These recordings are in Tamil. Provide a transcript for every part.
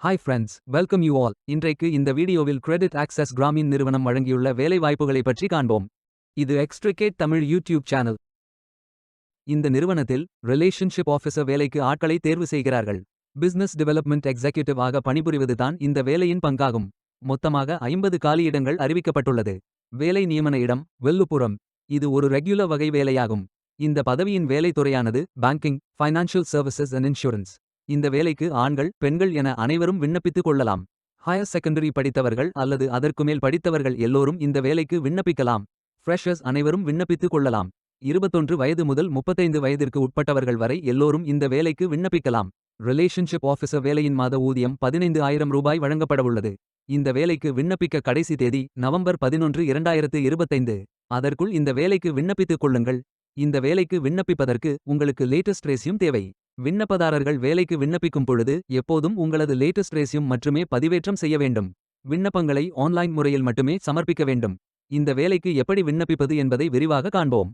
Hi friends, welcome you all. இன்றைக்கு இந்த வீடியோவில் கிரெடிட் ஆக்சஸ் கிராமீன் நிறுவனம் வழங்கியுள்ள வேலை வாய்ப்புகளை பற்றி காண்போம். இது எக்ஸ்ட்ரிகேட் தமிழ் யூடியூப் சேனல். இந்த நிறுவனத்தில் ரிலேஷன்ஷிப் ஆஃபீஸர் வேலைக்கு ஆட்களை தேர்வு செய்கிறார்கள். பிசினஸ் டெவலப்மெண்ட் எக்ஸிக்யூட்டிவ் ஆக பணிபுரிவதுதான் இந்த வேலையின் பங்காகும். மொத்தமாக 50 காலியிடங்கள் அறிவிக்கப்பட்டுள்ளது. வேலை நியமன இடம் வெல்லுப்புரம். இது ஒரு ரெகுலர் வகை வேலையாகும். இந்த பதவியின் வேலை துறையானது banking, financial services and insurance. இந்த வேலைக்கு ஆண்கள், பெண்கள் என அனைவரும் விண்ணப்பித்துக் கொள்ளலாம். ஹையர் செகண்டரி படித்தவர்கள் அல்லது அதற்கு மேல் படித்தவர்கள் எல்லோரும் இந்த வேலைக்கு விண்ணப்பிக்கலாம். ஃப்ரெஷர்ஸ் அனைவரும் விண்ணப்பித்துக் கொள்ளலாம். 21 வயது முதல் 35 வயதிற்கு உட்பட்டவர்கள் வரை எல்லோரும் இந்த வேலைக்கு விண்ணப்பிக்கலாம். ரிலேஷன்ஷிப் ஆஃபீஸர் வேலையின் மாத ஊதியம் 15,000 ரூபாய் வழங்கப்படவுள்ளது. இந்த வேலைக்கு விண்ணப்பிக்க கடைசி தேதி நவம்பர் 11, 2025. அதற்குள் இந்த வேலைக்கு விண்ணப்பித்துக் கொள்ளுங்கள். இந்த வேலைக்கு விண்ணப்பிப்பதற்கு உங்களுக்கு லேட்டஸ்ட் ரெஸ்யூம் தேவை. விண்ணப்பதாரர்கள் வேலைக்கு விண்ணப்பிக்கும் பொழுது எப்போதும் உங்களது லேட்டஸ்ட் ரெஸ்யூம் மட்டுமே பதிவேற்றம் செய்ய வேண்டும். விண்ணப்பங்களை ஆன்லைன் முறையில் மட்டுமே சமர்ப்பிக்க வேண்டும். இந்த வேலைக்கு எப்படி விண்ணப்பிப்பது என்பதை விரிவாக காண்போம்.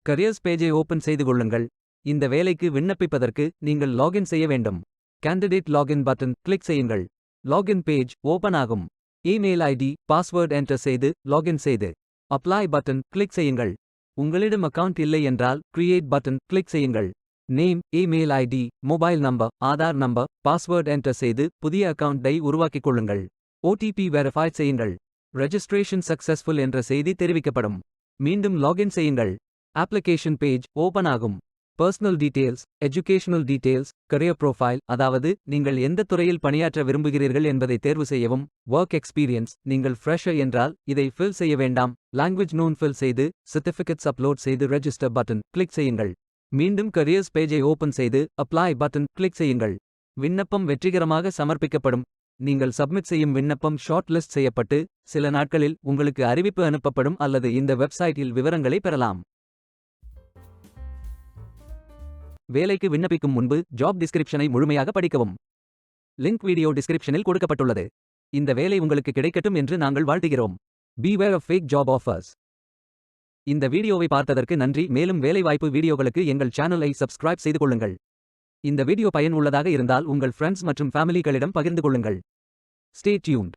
கரியர்ஸ் பேஜை ஓபன் செய்து கொள்ளுங்கள். இந்த வேலைக்கு விண்ணப்பிப்பதற்கு நீங்கள் லாகின் செய்ய வேண்டும். கேண்டிடேட் லாகின் பட்டன் கிளிக் செய்யுங்கள். லாகின் பேஜ் ஓபன் ஆகும். இமெயில் ஐடி, பாஸ்வேர்ட் என்டர் செய்து லாகின் செய்து அப்ளை பட்டன் கிளிக் செய்யுங்கள். உங்களிடம் அக்கவுண்ட் இல்லை என்றால் கிரியேட் பட்டன் கிளிக் செய்யுங்கள். Name, email ID, mobile number, Aadhaar number, password enter செய்து புதிய அக்கவுண்டை உருவாக்கிக் கொள்ளுங்கள். ஓடிபி வெரிஃபை செய்யுங்கள். ரெஜிஸ்ட்ரேஷன் சக்சஸ்ஃபுல் என்ற செய்தி தெரிவிக்கப்படும். மீண்டும் லாகின் செய்யுங்கள். அப்ளிகேஷன் பேஜ் ஓபன் ஆகும். Personal details, educational details, career profile, அதாவது நீங்கள் எந்த துறையில் பணியாற்ற விரும்புகிறீர்கள் என்பதை தேர்வு செய்யவும். ஒர்க் எக்ஸ்பீரியன்ஸ், நீங்கள் ஃப்ரெஷர் என்றால் இதை ஃபில் செய்ய வேண்டாம். லாங்குவேஜ் நோன் ஃபில் செய்து சர்டிஃபிகேட்ஸ் அப்லோட் செய்து ரெஜிஸ்டர் பட்டன் கிளிக் செய்யுங்கள். மீண்டும் கரியர்ஸ் பேஜை ஓபன் செய்து அப்ளை பட்டன் கிளிக் செய்யுங்கள். விண்ணப்பம் வெற்றிகரமாக சமர்ப்பிக்கப்படும். நீங்கள் சப்மிட் செய்யும் விண்ணப்பம் ஷார்ட் லிஸ்ட் செய்யப்பட்டு சில நாட்களில் உங்களுக்கு அறிவிப்பு அனுப்பப்படும் அல்லது இந்த வெப்சைட்டில் விவரங்களை பெறலாம். வேலைக்கு விண்ணப்பிக்கும் முன்பு ஜாப் டிஸ்கிரிப்ஷனை முழுமையாக படிக்கவும். லிங்க் வீடியோ டிஸ்கிரிப்ஷனில் கொடுக்கப்பட்டுள்ளது. இந்த வேலை உங்களுக்கு கிடைக்கட்டும் என்று நாங்கள் வாழ்த்துகிறோம். Beware of fake job offers. இந்த வீடியோவை பார்த்ததற்கு நன்றி. மேலும் வேலைவாய்ப்பு வீடியோகளுக்கு எங்கள் சேனலை சப்ஸ்கிரைப் செய்து கொள்ளுங்கள். இந்த வீடியோ பயன் உள்ளதாக இருந்தால் உங்கள் ஃப்ரெண்ட்ஸ் மற்றும் ஃபேமிலிகளிடம் பகிர்ந்து கொள்ளுங்கள். Stay tuned.